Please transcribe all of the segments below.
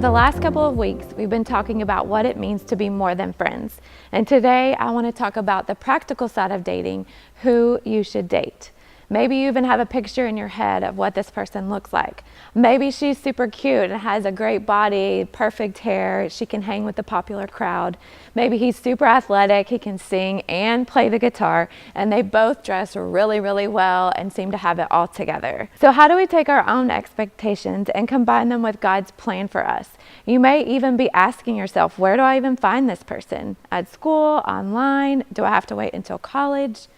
the last couple of weeks, we've been talking about what it means to be more than friends. And today I want to talk about the practical side of dating, who you should date. Maybe you even have a picture in your head of what this person looks like. Maybe she's super cute and has a great body, perfect hair. She can hang with the popular crowd. Maybe he's super athletic. He can sing and play the guitar. And they both dress really, really well and seem to have it all together. So how do we take our own expectations and combine them with God's plan for us? You may even be asking yourself, where do I even find this person? At school, online? Do I have to wait until college?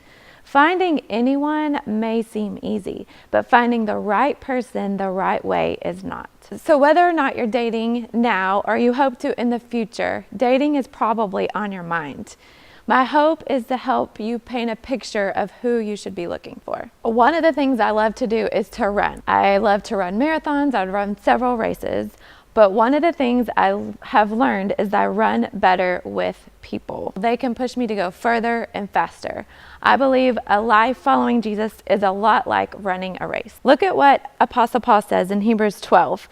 Finding anyone may seem easy, but finding the right person the right way is not. So whether or not you're dating now or you hope to in the future, dating is probably on your mind. My hope is to help you paint a picture of who you should be looking for. One of the things I love to do is to run. I love to run marathons. I've run several races. But one of the things I have learned is that I run better with people. They can push me to go further and faster. I believe a life following Jesus is a lot like running a race. Look at what Apostle Paul says in Hebrews 12.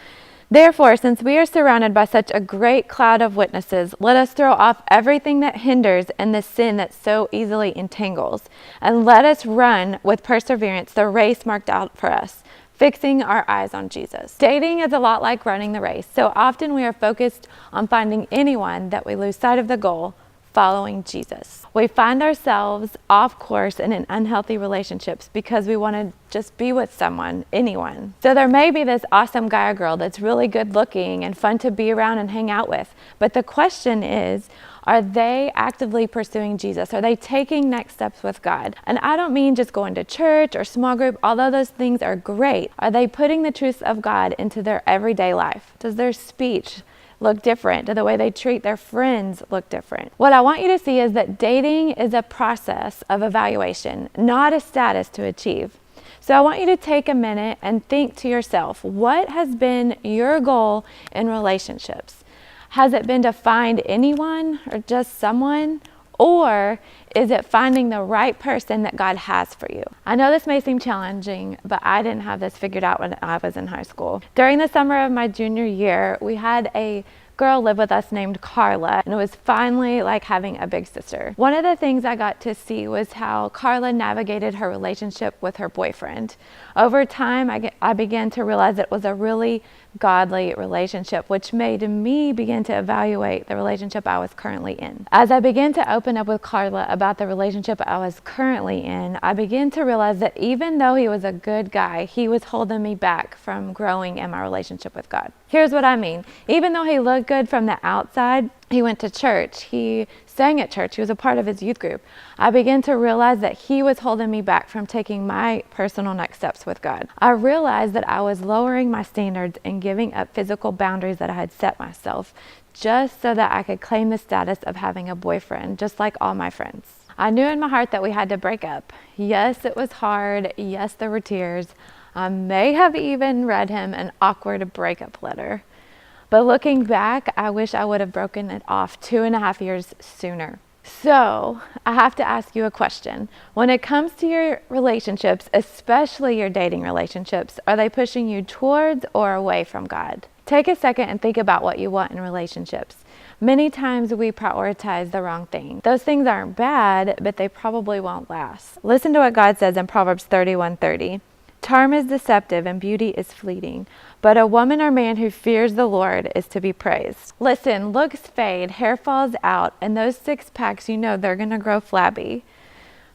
Therefore, since we are surrounded by such a great cloud of witnesses, let us throw off everything that hinders and the sin that so easily entangles, and let us run with perseverance the race marked out for us, fixing our eyes on Jesus. Dating is a lot like running the race. So often we are focused on finding anyone that we lose sight of the goal, following Jesus. We find ourselves off course and in unhealthy relationships because we want to just be with someone, anyone. So there may be this awesome guy or girl that's really good looking and fun to be around and hang out with. But the question is, are they actively pursuing Jesus? Are they taking next steps with God? And I don't mean just going to church or small group, although those things are great. Are they putting the truths of God into their everyday life? Does their speech look different? Do the way they treat their friends look different? What I want you to see is that dating is a process of evaluation, not a status to achieve. So I want you to take a minute and think to yourself, what has been your goal in relationships? Has it been to find anyone or just someone? Or is it finding the right person that God has for you? I know this may seem challenging, but I didn't have this figured out when I was in high school. During the summer of my junior year, we had a girl live with us named Carla, and it was finally like having a big sister. One of the things I got to see was how Carla navigated her relationship with her boyfriend. Over time, I began to realize it was a really godly relationship, which made me begin to evaluate the relationship I was currently in. As I began to open up with Carla about the relationship I was currently in, I began to realize that even though he was a good guy, he was holding me back from growing in my relationship with God. Here's what I mean. Even though he looked good from the outside, he went to church, he sang at church, he was a part of his youth group. I began to realize that he was holding me back from taking my personal next steps with God. I realized that I was lowering my standards and giving up physical boundaries that I had set myself just so that I could claim the status of having a boyfriend, just like all my friends. I knew in my heart that we had to break up. Yes, it was hard. Yes, there were tears. I may have even read him an awkward breakup letter. But looking back, I wish I would have broken it off 2.5 years sooner. So I have to ask you a question. When it comes to your relationships, especially your dating relationships, are they pushing you towards or away from God? Take a second and think about what you want in relationships. Many times we prioritize the wrong thing. Those things aren't bad, but they probably won't last. Listen to what God says in Proverbs 31:30. Charm is deceptive and beauty is fleeting, but a woman or man who fears the Lord is to be praised. Listen, looks fade, hair falls out, and those six packs, they're going to grow flabby.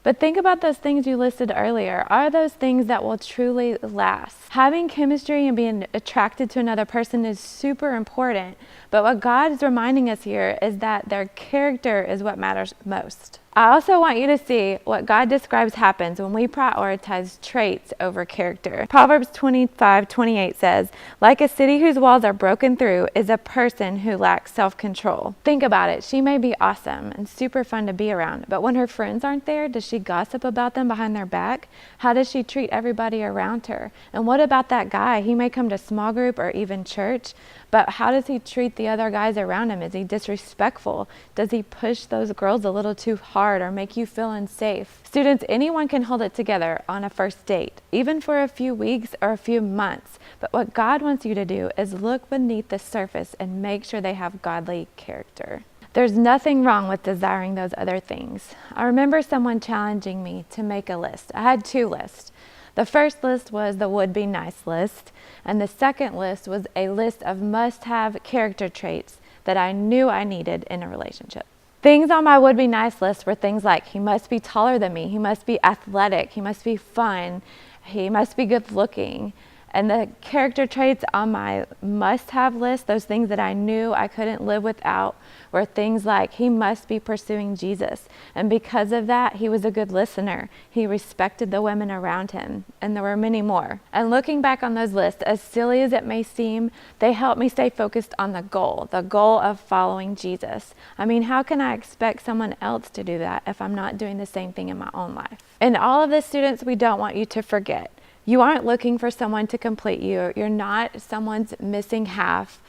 But think about those things you listed earlier. Are those things that will truly last? Having chemistry and being attracted to another person is super important, but what God is reminding us here is that their character is what matters most. I also want you to see what God describes happens when we prioritize traits over character. Proverbs 25:28 says, like a city whose walls are broken through is a person who lacks self-control. Think about it. She may be awesome and super fun to be around, but when her friends aren't there, does she gossip about them behind their back? How does she treat everybody around her? And what about that guy? He may come to small group or even church, but how does he treat the other guys around him? Is he disrespectful? Does he push those girls a little too hard? hard or make you feel unsafe. Students, anyone can hold it together on a first date, even for a few weeks or a few months. But what God wants you to do is look beneath the surface and make sure they have godly character. There's nothing wrong with desiring those other things. I remember someone challenging me to make a list. I had 2 lists. The first list was the would-be nice list, and the second list was a list of must-have character traits that I knew I needed in a relationship. Things on my would-be nice list were things like, he must be taller than me, he must be athletic, he must be fun, he must be good looking. And the character traits on my must-have list, those things that I knew I couldn't live without, were things like he must be pursuing Jesus. And because of that, he was a good listener. He respected the women around him. And there were many more. And looking back on those lists, as silly as it may seem, they helped me stay focused on the goal of following Jesus. I mean, how can I expect someone else to do that if I'm not doing the same thing in my own life? And all of this, students, we don't want you to forget. You aren't looking for someone to complete you. You're not someone's missing half.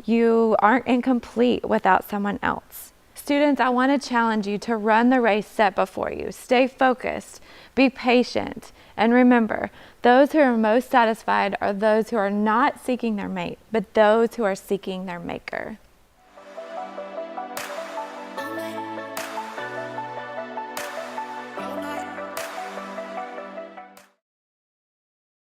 You aren't incomplete without someone else. Students, I want to challenge you to run the race set before you. Stay focused, be patient, and remember, those who are most satisfied are those who are not seeking their mate, but those who are seeking their maker.